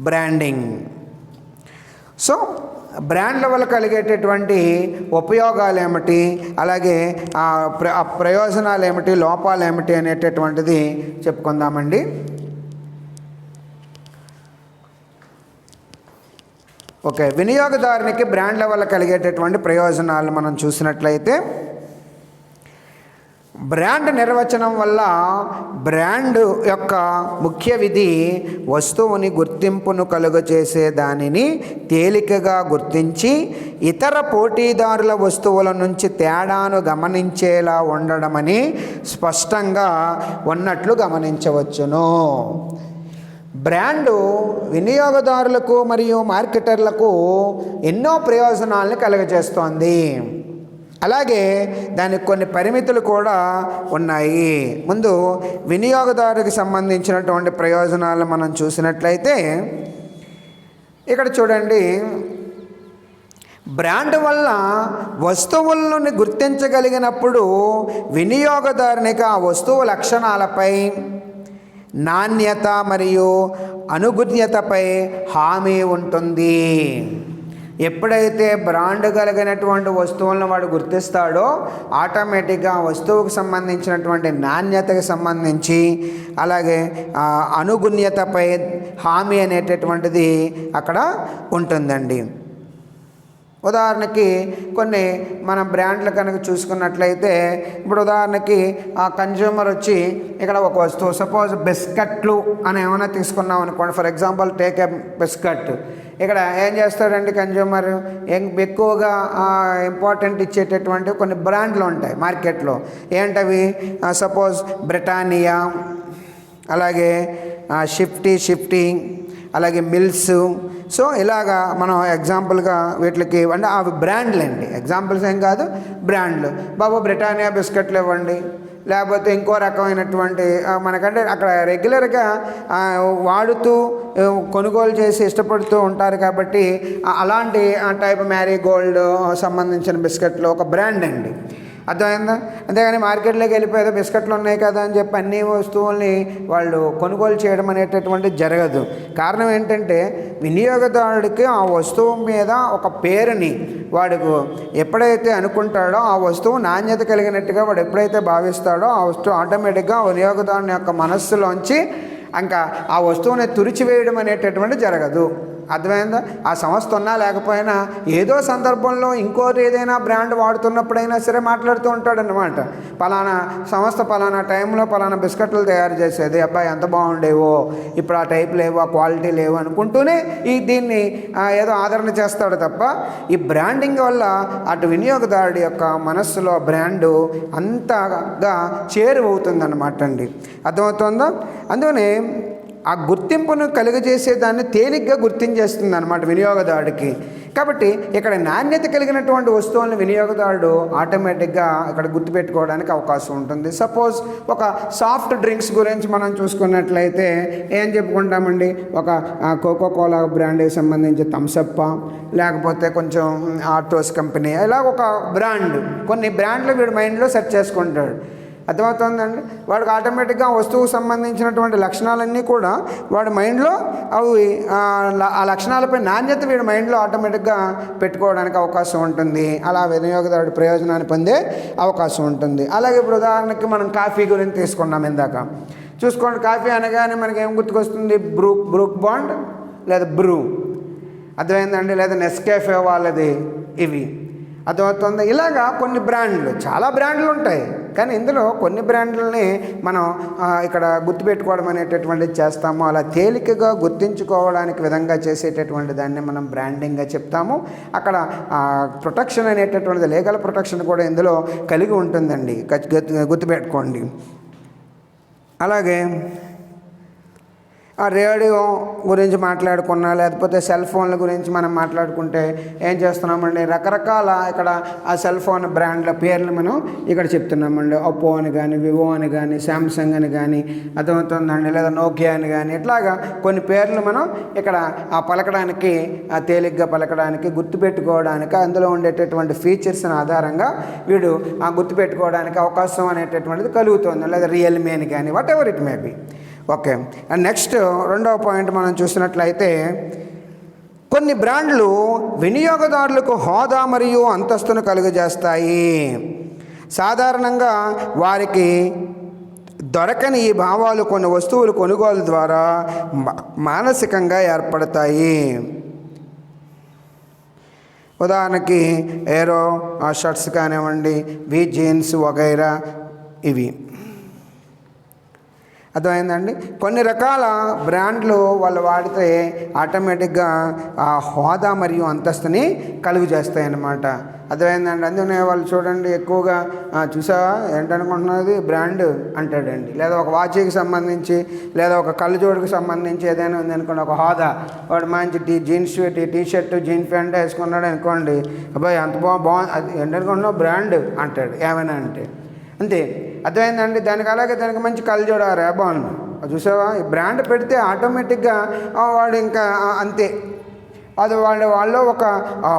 S1: branding. So బ్రాండ్ల వల్ల కలిగేటటువంటి ఉపయోగాలు ఏమిటి, అలాగే ఆ ప్రయోజనాలు ఏమిటి, లోపాలు ఏమిటి అనేటటువంటిది చెప్పుకుందామండి. ఓకే, వినియోగదారునికి బ్రాండ్ల వల్ల కలిగేటటువంటి ప్రయోజనాలు మనం చూసినట్లయితే, బ్రాండ్ నిర్వచనం వల్ల బ్రాండ్ యొక్క ముఖ్య విధి వస్తువుని గుర్తింపును కలుగచేసే దానిని తేలికగా గుర్తించి ఇతర పోటీదారుల వస్తువుల నుంచి తేడాను గమనించేలా ఉండడమని స్పష్టంగా ఉన్నట్లు గమనించవచ్చును. బ్రాండు వినియోగదారులకు మరియు మార్కెటర్లకు ఎన్నో ప్రయోజనాలను కలుగజేస్తోంది. అలాగే దానికి కొన్ని పరిమితులు కూడా ఉన్నాయి. ముందు వినియోగదారుకి సంబంధించినటువంటి ప్రయోజనాలు మనం చూసినట్లయితే, ఇక్కడ చూడండి, బ్రాండ్ వల్ల వస్తువులను గుర్తించగలిగినప్పుడు వినియోగదారునికి ఆ వస్తువు లక్షణాలపై, నాణ్యత మరియు అనుగుణ్యతపై హామీ ఉంటుంది. ఎప్పుడైతే బ్రాండ్ కలిగినటువంటి వస్తువులను వాడు గుర్తిస్తాడో ఆటోమేటిక్గా వస్తువుకు సంబంధించినటువంటి నాణ్యతకు సంబంధించి, అలాగే అనుగుణ్యతపై హామీ అనేటటువంటిది అక్కడ ఉంటుందండి. ఉదాహరణకి కొన్ని మనం బ్రాండ్లు కనుక చూసుకున్నట్లయితే, ఇప్పుడు ఉదాహరణకి ఆ కన్జ్యూమర్ వచ్చి ఇక్కడ ఒక వస్తువు, సపోజ్ బిస్కెట్లు అని ఏమైనా తీసుకున్నాం అనుకోండి, for example take a biscuit. ఇక్కడ ఏం చేస్తాడండి కన్జ్యూమర్, ఎక్కువగా ఇంపార్టెంట్ ఇచ్చేటటువంటి కొన్ని బ్రాండ్లు ఉంటాయి మార్కెట్లో. ఏంటవి? సపోజ్ బ్రిటానియా, అలాగే షిఫ్టీ, అలాగే మిల్స్. సో ఇలాగా మనం ఎగ్జాంపుల్గా వీటికి అంటే అవి బ్రాండ్లు అండి, ఎగ్జాంపుల్స్ ఏం కాదు, బ్రాండ్లు. బాబు బ్రిటానియా బిస్కెట్లు ఇవ్వండి, లేకపోతే ఇంకో రకమైనటువంటి మనకంటే అక్కడ రెగ్యులర్గా వాడుతూ కొనుగోలు చేసి ఇష్టపడుతూ ఉంటారు కాబట్టి అలాంటి టైప్ మ్యారీగోల్డ్ సంబంధించిన బిస్కెట్లు ఒక బ్రాండ్ అండి. అర్థమైందా? అంతేగాని మార్కెట్లోకి వెళ్ళిపోయేదో బిస్కెట్లు ఉన్నాయి కదా అని చెప్పి అన్ని వస్తువుల్ని వాళ్ళు కొనుగోలు చేయడం అనేటటువంటి జరగదు. కారణం ఏంటంటే వినియోగదారుడికి ఆ వస్తువు మీద ఒక పేరుని వాడు ఎప్పుడైతే అనుకుంటాడో, ఆ వస్తువు నాణ్యత కలిగినట్టుగా వాడు ఎప్పుడైతే భావిస్తాడో ఆ వస్తువు ఆటోమేటిక్గా వినియోగదారుని యొక్క మనస్సులోంచి ఇంకా ఆ వస్తువుని తుడిచివేయడం అనేటటువంటి జరగదు. అర్థమైందా? ఆ సంస్థ ఉన్నా లేకపోయినా ఏదో సందర్భంలో ఇంకోటి ఏదైనా బ్రాండ్ వాడుతున్నప్పుడైనా సరే మాట్లాడుతూ ఉంటాడనమాట. పలానా సంస్థ పలానా టైంలో పలానా బిస్కెట్లు తయారు చేసేది, అబ్బాయి ఎంత బాగుండేవో, ఇప్పుడు ఆ టైప్ లేవు, ఆ క్వాలిటీ లేవు అనుకుంటూనే దీన్ని ఏదో ఆదరణ చేస్తాడు తప్ప, ఈ బ్రాండింగ్ వల్ల అటు వినియోగదారుడి యొక్క మనస్సులో బ్రాండు అంతగా చేరువవుతుందన్నమాట అండి. అర్థమవుతుందా? అందుకనే ఆ గుర్తింపును కలుగజేసేదాన్ని తేలిగ్గా గుర్తించేస్తుంది అన్నమాట వినియోగదారుడికి. కాబట్టి ఇక్కడ నాణ్యత కలిగినటువంటి వస్తువులను వినియోగదారుడు ఆటోమేటిక్గా ఇక్కడ గుర్తుపెట్టుకోవడానికి అవకాశం ఉంటుంది. సపోజ్ ఒక సాఫ్ట్ డ్రింక్స్ గురించి మనం చూసుకున్నట్లయితే ఏం చెప్పుకుంటామండి, ఒక కోకో కోలా బ్రాండ్కి సంబంధించి థమ్సప్, లేకపోతే కొంచెం ఆర్టోస్ కంపెనీ, ఇలా ఒక బ్రాండ్, కొన్ని బ్రాండ్లు వీడి మైండ్లో సెట్ చేసుకుంటాడు. అర్థమవుతుందండి? వాడికి ఆటోమేటిక్గా వస్తువుకు సంబంధించినటువంటి లక్షణాలన్నీ కూడా వాడి మైండ్లో అవి ఆ లక్షణాలపై నాణ్యత వీడి మైండ్లో ఆటోమేటిక్గా పెట్టుకోవడానికి అవకాశం ఉంటుంది. అలా వినియోగదారుడి ప్రయోజనాన్ని పొందే అవకాశం ఉంటుంది. అలాగే ఇప్పుడు ఉదాహరణకి మనం కాఫీ గురించి తీసుకున్నాం ఇందాక. చూసుకోండి, కాఫీ అనగానే మనకి ఏం గుర్తుకొస్తుంది? బ్రూక్ బాండ్ లేదా బ్రూ, అర్థమైందండి? లేదా నెస్కాఫే వాళ్ళది, ఇవి అర్థమవుతుంది. ఇలాగా కొన్ని బ్రాండ్లు, చాలా బ్రాండ్లు ఉంటాయి, కానీ ఇందులో కొన్ని బ్రాండ్లని మనం ఇక్కడ గుర్తుపెట్టుకోవడం అనేటటువంటిది చేస్తాము. అలా తేలికగా గుర్తించుకోవడానికి విధంగా చేసేటటువంటి దాన్ని మనం బ్రాండింగ్గా చెప్తాము. అక్కడ ప్రొటెక్షన్ అనేటటువంటిది, లీగల్ ప్రొటెక్షన్ కూడా ఇందులో కలిగి ఉంటుందండి, గుర్తుపెట్టుకోండి. అలాగే ఆ రేడియో గురించి మాట్లాడుకున్నా, లేకపోతే సెల్ ఫోన్ల గురించి మనం మాట్లాడుకుంటే ఏం చేస్తున్నామండి, రకరకాల ఇక్కడ ఆ సెల్ ఫోన్ బ్రాండ్ల పేర్లు మనం ఇక్కడ చెప్తున్నామండి. ఒప్పో అని కానీ, వివో అని కానీ, శాంసంగ్ అని కానీ, అర్థమవుతుందండి, లేదా నోకియా అని కానీ, ఇట్లాగా కొన్ని పేర్లు మనం ఇక్కడ ఆ పలకడానికి, ఆ తేలిగ్గా పలకడానికి, గుర్తుపెట్టుకోవడానికి, అందులో ఉండేటటువంటి ఫీచర్స్ని ఆధారంగా వీడు ఆ గుర్తుపెట్టుకోవడానికి అవకాశం అనేటటువంటిది కలుగుతుంది. లేదా రియల్మీ అని కానీ, what ever it may be. Okay. And next రెండవ పాయింట్ మనం చూసినట్లయితే, కొన్ని బ్రాండ్లు వినియోగదారులకు హోదా మరియు అంతస్తును కలుగజేస్తాయి. సాధారణంగా వారికి దొరకని ఈ భావాలు కొన్ని వస్తువులు కొనుగోలు ద్వారా మానసికంగా ఏర్పడతాయి. ఉదాహరణకి ఏరో షర్ట్స్ కానివ్వండి, వి జీన్స్ వగైరా, ఇవి అర్థమైందండి. కొన్ని రకాల బ్రాండ్లు వాళ్ళు వాడితే ఆటోమేటిక్గా ఆ హోదా మరియు అంతస్తుని కలుగు చేస్తాయి అన్నమాట. అర్థమైందండి. అందుకనే వాళ్ళు చూడండి ఎక్కువగా చూసావా ఏంటనుకుంటున్నది బ్రాండ్ అంటాడండి. లేదా ఒక వాచ్కి సంబంధించి, లేదా ఒక కళ్ళజోడుకు సంబంధించి ఏదైనా ఉందనుకోండి, ఒక హోదా, వాడు మంచి జీన్స్ టీషర్ట్ జీన్స్ ప్యాంట్ వేసుకున్నాడు అనుకోండి, అబ్బాయి అంత బాగుంది, అది ఏంటనుకుంటున్నావు బ్రాండ్ అంటాడు ఏమైనా అంటే, అంతే. అర్థమైందండి. దానికి అలాగే దానికి మంచి కళ్ళజోడు రేబాన్ చూసావా, ఈ బ్రాండ్ పెడితే ఆటోమేటిక్గా వాడు ఇంకా అంతే, అది వాళ్ళు ఒక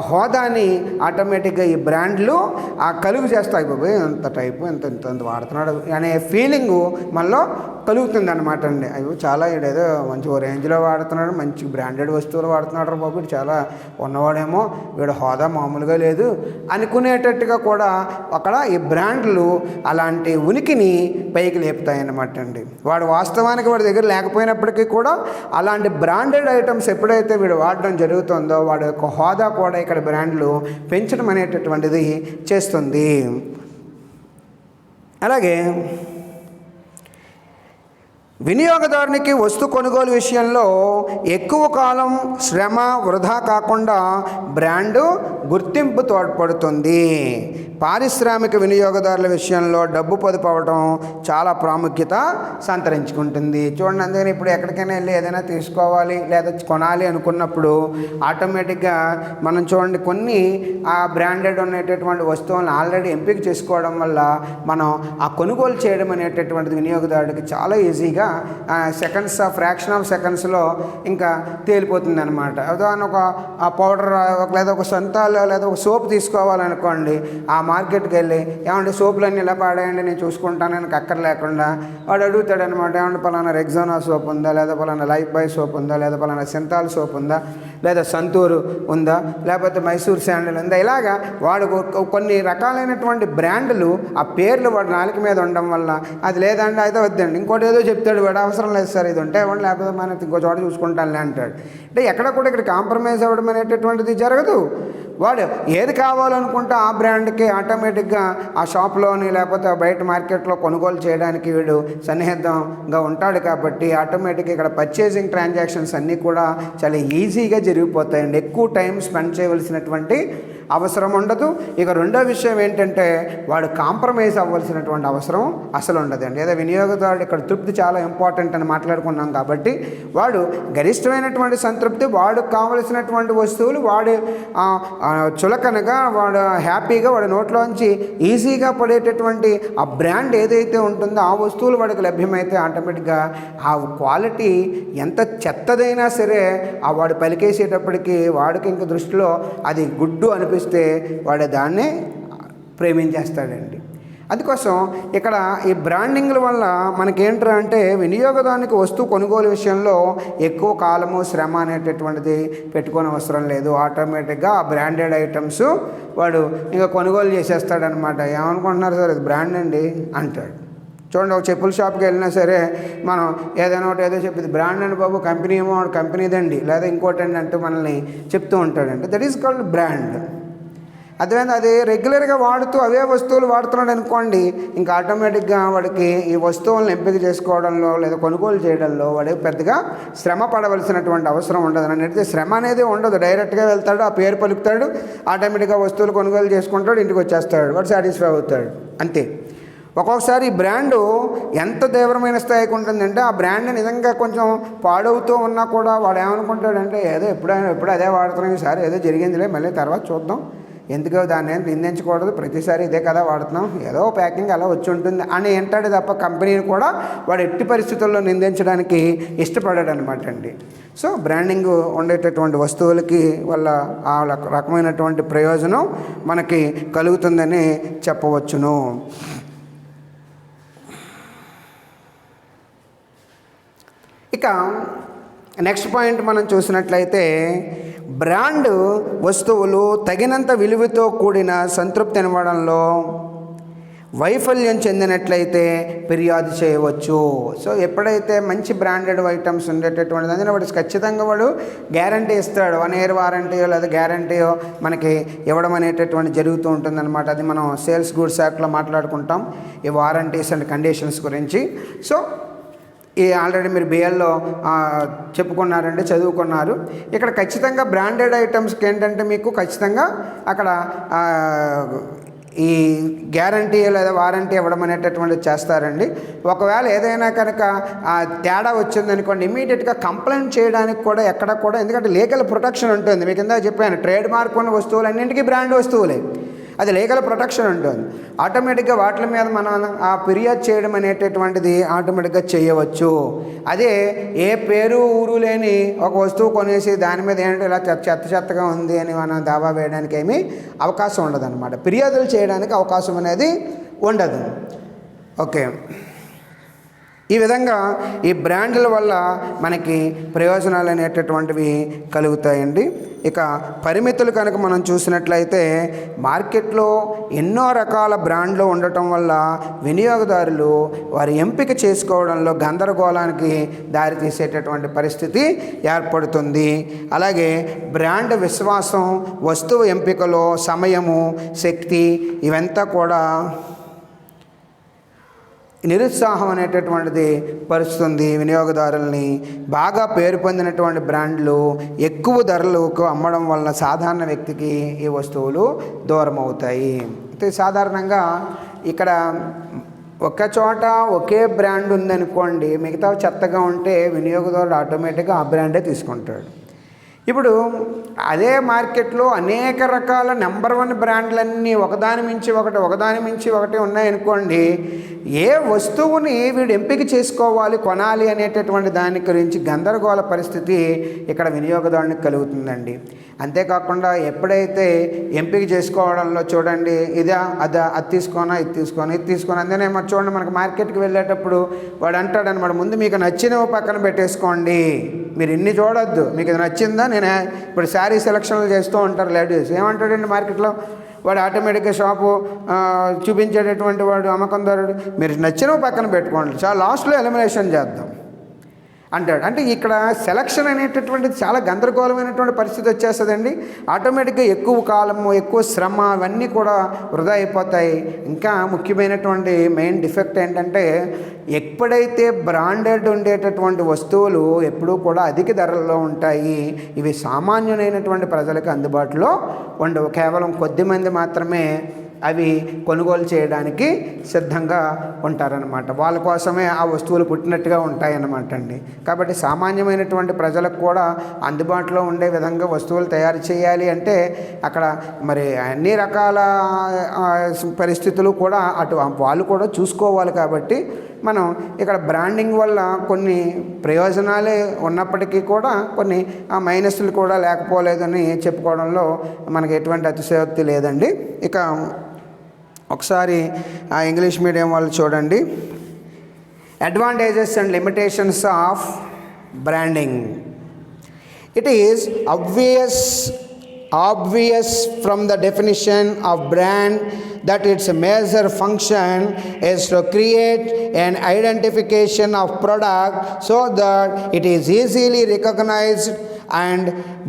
S1: హోదాని ఆటోమేటిక్గా ఈ బ్రాండ్లు కలుగు చేస్తాయి. బాబోయ్ ఎంత టైపు, ఎంత వాడుతున్నాడు అనే ఫీలింగు మనలో కలుగుతుంది అనమాట అండి. అయ్యో చాలా ఏదో మంచి రేంజ్లో వాడుతున్నాడు, మంచి బ్రాండెడ్ వస్తువులు వాడుతున్నాడు బాబు, చాలా ఉన్నవాడేమో, వీడు హోదా మామూలుగా లేదు అనుకునేటట్టుగా కూడా అక్కడ ఈ బ్రాండ్లు అలాంటి ఉనికిని పైకి లేపుతాయి అన్నమాట అండి. వాడు వాస్తవానికి వాడి దగ్గర లేకపోయినప్పటికీ కూడా అలాంటి బ్రాండెడ్ ఐటమ్స్ ఎప్పుడైతే వీడు వాడడం జరుగుతుందో వాడి యొక్క హోదా కూడా ఇక్కడ బ్రాండ్లు పెంచడం అనేటటువంటిది చేస్తుంది. అలాగే వినియోగదారునికి వస్తు కొనుగోలు విషయంలో ఎక్కువ కాలం శ్రమ వృధా కాకుండా బ్రాండు గుర్తింపు తోడ్పడుతుంది. పారిశ్రామిక వినియోగదారుల విషయంలో డబ్బు పొదుపు అవ్వడం చాలా ప్రాముఖ్యత సంతరించుకుంటుంది. చూడండి, అందుకని ఇప్పుడు ఎక్కడికైనా వెళ్ళి ఏదైనా తీసుకోవాలి లేదా కొనాలి అనుకున్నప్పుడు ఆటోమేటిక్గా మనం చూడండి కొన్ని ఆ బ్రాండెడ్ ఉండేటటువంటి వస్తువులను ఆల్రెడీ ఎంపిక చేసుకోవడం వల్ల మనం ఆ కొనుగోలు చేయడం అనేటటువంటిది వినియోగదారుడికి చాలా ఈజీగా సెకండ్స్, ఫ్రాక్షన్ ఆఫ్ సెకండ్స్లో ఇంకా తేలిపోతుంది అనమాట. ఉదాహరణ ఒక పౌడర్ లేదా ఒక సంతాలు లేదా ఒక సోప్ తీసుకోవాలనుకోండి, ఆ మార్కెట్కి వెళ్ళి ఏమంటే సోపులన్నీ ఇలా పాడేయండి నేను చూసుకుంటాను నాకు అక్కర్ లేకుండా వాడు అడుగుతాడు అనమాట. ఏమంటే పలానా రెగ్జోనా సోప్ ఉందా, లేదా పలానా లైఫ్ బాయ్ సోప్ ఉందా, లేదా పలానా సింతాల్ సోప్ ఉందా, లేదా సంతూరు ఉందా, లేకపోతే మైసూర్ శాండిల్ ఉందా, ఇలాగా వాడు కొన్ని రకాలైనటువంటి బ్రాండ్లు ఆ పేర్లు వాడు నాలుక మీద ఉండడం వల్ల అది లేదండి అయితే వద్దండి, ఇంకోటి ఏదో చెప్తాడు వాడు, అవసరం లేదు సార్ ఇది ఉంటే ఇవ్వండి లేకపోతే మనం ఇంకో చోట చూసుకుంటానులే అంటాడు. అంటే ఎక్కడ కూడా ఇక్కడ కాంప్రమైజ్ అవ్వడం అనేటటువంటిది జరగదు. వాడు ఏది కావాలనుకుంటే ఆ బ్రాండ్కి ఆటోమేటిక్గా ఆ షాప్లోని లేకపోతే బయట మార్కెట్లో కొనుగోలు చేయడానికి వీడు సన్నిహితంగా ఉంటాడు. కాబట్టి ఆటోమేటిక్గా ఇక్కడ పర్చేసింగ్ ట్రాన్సాక్షన్స్ అన్నీ కూడా చాలా ఈజీగా జరిగిపోతాయండి. ఎక్కువ టైం స్పెండ్ చేయవలసినటువంటి అవసరం ఉండదు. ఇక రెండో విషయం ఏంటంటే వాడు కాంప్రమైజ్ అవ్వాల్సినటువంటి అవసరం అసలు ఉండదండి. ఏదో వినియోగదారుడు ఇక్కడ తృప్తి చాలా ఇంపార్టెంట్ అని మాట్లాడుకున్నాం కాబట్టి వాడు గరిష్టమైనటువంటి సంతృప్తి, వాడు కావలసినటువంటి వస్తువులు వాడు చులకనగా వాడు హ్యాపీగా వాడి నోట్లోంచి ఈజీగా పడేటటువంటి ఆ బ్రాండ్ ఏదైతే ఉంటుందో ఆ వస్తువులు వాడికి లభ్యమైతే ఆటోమేటిక్గా ఆ క్వాలిటీ ఎంత చెత్తదైనా సరే ఆ వాడు పలికేసేటప్పటికి వాడికి ఇంక దృష్టిలో అది గుడ్డు అనిపిస్తే వాడు దాన్నే ప్రేమించేస్తాడండి. అందుకోసం ఇక్కడ ఈ బ్రాండింగ్ల వల్ల మనకేంట్రా అంటే వినియోగదానికి వస్తువు కొనుగోలు విషయంలో ఎక్కువ కాలము శ్రమ అనేటటువంటిది పెట్టుకోని అవసరం లేదు. ఆటోమేటిక్గా ఆ బ్రాండెడ్ ఐటమ్స్ వాడు ఇంకా కొనుగోలు చేసేస్తాడనమాట. ఏమనుకుంటున్నారు సార్ ఇది బ్రాండ్ అండి అంటాడు. చూడండి, ఒక చెప్పుల షాప్కి వెళ్ళినా సరే మనం ఏదైనా ఒకటి ఏదో చెప్పింది బ్రాండ్ అండి బాబు, కంపెనీ ఏమో కంపెనీదండి లేదా ఇంకోటండి అంటూ మనల్ని చెప్తూ ఉంటాడండి. That is called brand. అదేవిధంగా అది రెగ్యులర్గా వాడుతూ అవే వస్తువులు వాడుతున్నాడు అనుకోండి, ఇంకా ఆటోమేటిక్గా వాడికి ఈ వస్తువులను ఎంపిక చేసుకోవడంలో లేదా కొనుగోలు చేయడంలో వాడికి పెద్దగా శ్రమ పడవలసినటువంటి అవసరం ఉండదు. అంటే శ్రమ అనేది ఉండదు. డైరెక్ట్గా వెళ్తాడు, ఆ పేరు పలుకుతాడు, ఆటోమేటిక్గా వస్తువులు కొనుగోలు చేసుకుంటాడు, ఇంటికి వచ్చేస్తాడు, వాడు సాటిస్ఫై అవుతాడు, అంతే. ఒక్కొక్కసారి ఈ బ్రాండు ఎంత తీవ్రమైన స్థాయికి ఉంటుందంటే ఆ బ్రాండ్ నిజంగా కొంచెం పాడవుతూ ఉన్నా కూడా వాడు ఏమనుకుంటాడంటే ఏదో ఎప్పుడు అదే వాడుతున్నాం, ఈసారి ఏదో జరిగిందిలే మళ్ళీ తర్వాత చూద్దాం, ఎందుకో దాన్ని ఏం నిందించకూడదు, ప్రతిసారి ఇదే కదా వాడుతున్నాం, ఏదో ప్యాకింగ్ అలా వచ్చి ఉంటుంది అని అంటాడు తప్ప కంపెనీని కూడా వాడు ఎట్టి పరిస్థితుల్లో నిందించడానికి ఇష్టపడాడు అనమాట అండి. సో బ్రాండింగ్ ఉండేటటువంటి వస్తువులకి వల్ల ఆ రకమైనటువంటి ప్రయోజనం మనకి కలుగుతుందని చెప్పవచ్చును. ఇక నెక్స్ట్ పాయింట్ మనం చూసినట్లయితే బ్రాండ్ వస్తువులు తగినంత విలువతో కూడిన సంతృప్తి ఇవ్వడంలో వైఫల్యం చెందినట్లయితే ఫిర్యాదు చేయవచ్చు. సో ఎప్పుడైతే మంచి బ్రాండెడ్ ఐటమ్స్ ఉండేటటువంటిది అందులో వాడు ఖచ్చితంగా వాడు గ్యారంటీ ఇస్తాడు, 1 year వారంటీయో లేదా గ్యారంటీయో మనకి ఇవ్వడం అనేటటువంటి జరుగుతూ ఉంటుందన్నమాట. అది మనం సేల్స్ గూడ్స్ యాక్ట్లో మాట్లాడుకుంటాం ఈ వారంటీస్ అండ్ కండిషన్స్ గురించి. సో ఈ ఆల్రెడీ మీరు బిఎల్లో చెప్పుకున్నారంటే చదువుకున్నారు. ఇక్కడ ఖచ్చితంగా బ్రాండెడ్ ఐటమ్స్కి ఏంటంటే మీకు ఖచ్చితంగా అక్కడ ఈ గ్యారంటీ లేదా వారంటీ ఇవ్వడం అనేటటువంటిది చేస్తారండి. ఒకవేళ ఏదైనా కనుక తేడా వచ్చిందనుకోండి ఇమీడియట్గా కంప్లైంట్ చేయడానికి కూడా ఎక్కడ కూడా, ఎందుకంటే లీగల్ ప్రొటెక్షన్ ఉంటుంది. మీకు కింద చెప్పాను ట్రేడ్ మార్క్ ఉన్న వస్తువులన్నింటికీ బ్రాండ్ వస్తువులే, అది లీగల్ ప్రొటెక్షన్ ఉంటుంది. ఆటోమేటిక్గా వాటి మీద మనం ఆ ఫిర్యాదు చేయడం అనేటటువంటిది ఆటోమేటిక్గా చేయవచ్చు. అదే ఏ పేరు ఊరు లేని ఒక వస్తువు కొనేసి దాని మీద ఏంటంటే ఇలా చెత్తగా ఉంది అని మనం దావా వేయడానికి ఏమీ అవకాశం ఉండదు అనమాట. ఫిర్యాదులు చేయడానికి అవకాశం అనేది ఉండదు. ఓకే, ఈ విధంగా ఈ బ్రాండ్ల వల్ల మనకి ప్రయోజనాలు అనేటటువంటివి కలుగుతాయండి. ఇక పరిమితులు కనుక మనం చూసినట్లయితే మార్కెట్లో ఎన్నో రకాల బ్రాండ్లు ఉండటం వల్ల వినియోగదారులు వారి ఎంపిక చేసుకోవడంలో గందరగోళానికి దారితీసేటటువంటి పరిస్థితి ఏర్పడుతుంది. అలాగే బ్రాండ్ విశ్వాసం, వస్తువు ఎంపికలో సమయము, శక్తి ఇవంతా కూడా నిరుత్సాహం అనేటటువంటిది పరుస్తుంది వినియోగదారుల్ని. బాగా పేరు పొందినటువంటి బ్రాండ్లు ఎక్కువ ధరలకు అమ్మడం వలన సాధారణ వ్యక్తికి ఈ వస్తువులు దూరం అవుతాయి. అయితే సాధారణంగా ఇక్కడ ఒక చోట ఒకే బ్రాండ్ ఉందనుకోండి, మిగతా చెత్తగా ఉంటే వినియోగదారుడు ఆటోమేటిక్గా ఆ బ్రాండే తీసుకుంటాడు. ఇప్పుడు అదే మార్కెట్లో అనేక రకాల నెంబర్ 1 బ్రాండ్లన్నీ ఒకదాని మించి ఒకటి ఉన్నాయనుకోండి, ఏ వస్తువుని వీడు ఎంపిక చేసుకోవాలి కొనాలి అనేటటువంటి దాని గురించి గందరగోళ పరిస్థితి ఇక్కడ వినియోగదారునికి కలుగుతుందండి. అంతేకాకుండా ఎప్పుడైతే ఎంపిక చేసుకోవడంలో చూడండి, ఇదా అదా, అది తీసుకోనా ఇది తీసుకొని అందుకనే చూడండి, మనకు మార్కెట్కి వెళ్ళేటప్పుడు వాడు అంటాడనమాట, ముందు మీకు నచ్చినవి పక్కన పెట్టేసుకోండి, మీరు ఇన్ని చూడొద్దు, మీకు ఇది నచ్చిందా. నేను ఇప్పుడు శారీ సెలక్షన్లు చేస్తూ ఉంటారు లేడీస్, ఏమంటాడండి మార్కెట్లో వాడు ఆటోమేటిక్గా షాపు చూపించేటటువంటి వాడు అమ్మకందారుడు, మీరు నచ్చినవి పక్కన పెట్టుకోండి, చాలా లాస్ట్లో ఎలిమినేషన్ చేద్దాం అంటాడు. అంటే ఇక్కడ సెలక్షన్ అనేటటువంటిది చాలా గందరగోళమైనటువంటి పరిస్థితి వచ్చేస్తుందండి. ఆటోమేటిక్గా ఎక్కువ కాలము, ఎక్కువ శ్రమ అవన్నీ కూడా వృధా అయిపోతాయి. ఇంకా ముఖ్యమైనటువంటి మెయిన్ డిఫెక్ట్ ఏంటంటే, ఎప్పుడైతే బ్రాండెడ్ ఉండేటటువంటి వస్తువులు ఎప్పుడూ కూడా అధిక ధరల్లో ఉంటాయి, ఇవి సామాన్యులైనటువంటి ప్రజలకు అందుబాటులో ఉండవు. కేవలం కొద్దిమంది మాత్రమే అవి కొనుగోలు చేయడానికి సిద్ధంగా ఉంటారనమాట. వాళ్ళ కోసమే ఆ వస్తువులు పుట్టినట్టుగా ఉంటాయన్నమాట అండి. కాబట్టి సామాన్యమైనటువంటి ప్రజలకు కూడా అందుబాటులో ఉండే విధంగా వస్తువులు తయారు చేయాలి అంటే అక్కడ మరి అన్ని రకాల పరిస్థితులు కూడా అటు వాళ్ళు కూడా చూసుకోవాలి. కాబట్టి మనం ఇక్కడ బ్రాండింగ్ వల్ల కొన్ని ప్రయోజనాలే ఉన్నప్పటికీ కూడా కొన్ని మైనస్లు కూడా లేకపోలేదని చెప్పుకోవడంలో మనకి ఎటువంటి అతిశయోక్తి లేదండి. ఇక ఒకసారి ఆ ఇంగ్లీష్ మీడియం వాళ్ళు చూడండి, advantages and limitations of branding. It is obvious from the definition of brand that its major function is to create an identification of product so that it is easily recognized and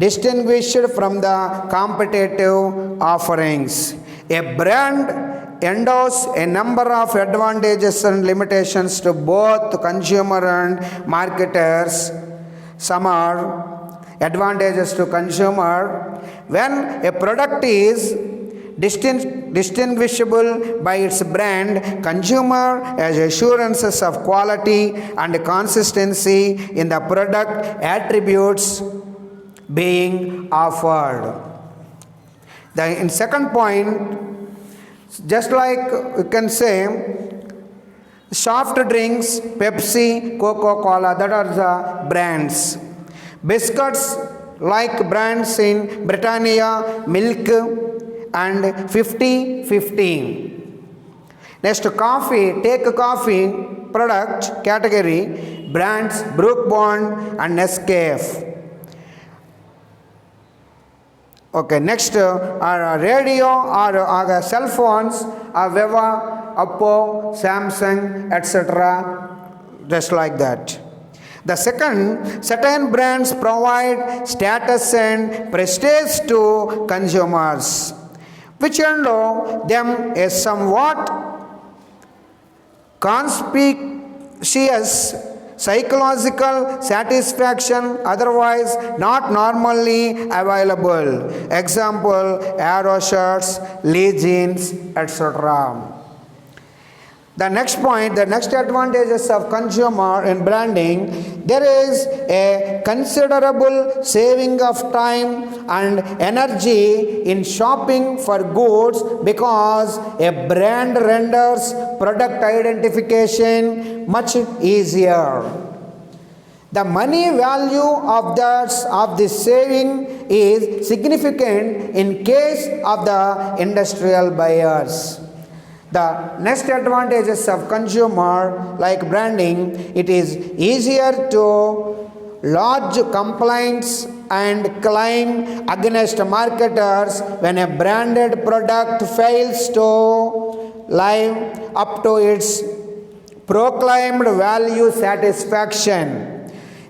S1: distinguished from the competitive offerings. A brand endows a number of advantages and limitations to both consumer and marketers. Some are advantages to consumer. When a product is distinguishable by its brand, consumer has assurances of quality and consistency in the product attributes being offered. In second point, just like you can say soft drinks, Pepsi, Coca-Cola, that are the brands. Biscuits like brands in Britannia, Milk and 50-50. Next, coffee, take coffee product category, brands Brooke Bond and Nescafe. Okay, next radio or cell phones, Viva, Oppo, Samsung, etc. Just like that. The second, certain brands provide status and prestige to consumers, which endow them a somewhat conspicuous psychological satisfaction otherwise not normally available. Example, Aero shirts, Lee jeans, etc. The next point, the next advantages of consumer in branding, there is a considerable saving of time and energy in shopping for goods because a brand renders product identification much easier. The money value of this saving is significant in case of the industrial buyers. The next advantages of consumer like branding, it is easier to lodge complaints and claim against marketers when a branded product fails to live up to its proclaimed value satisfaction.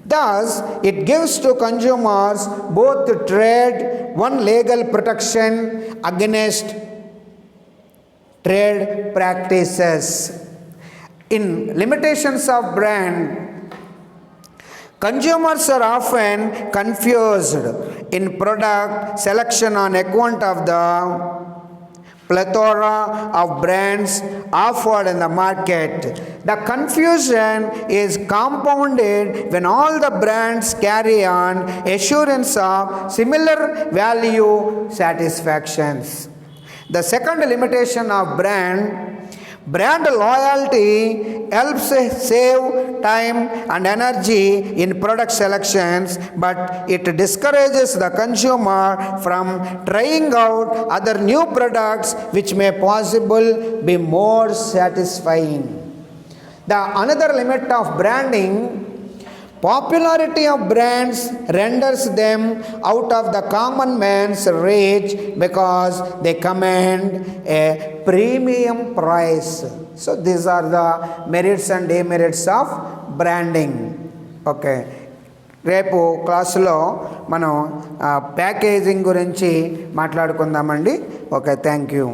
S1: Thus, it gives to consumers both legal protection against trade practices. In limitations of brand, consumers are often confused in product selection on account of the plethora of brands offered in the market. The confusion is compounded when all the brands carry on assurance of similar value satisfactions. The second limitation of brand, Brand loyalty helps save time and energy in product selections, but it discourages the consumer from trying out other new products which may possibly be more satisfying. The another limit of branding: popularity of brands renders them out of the common man's reach because they command a premium price. So these are the merits and demerits of branding. Okay, రేపు క్లాసులో మనం packaging గురించి మాట్లాడుకుందామండి. Okay, thank you.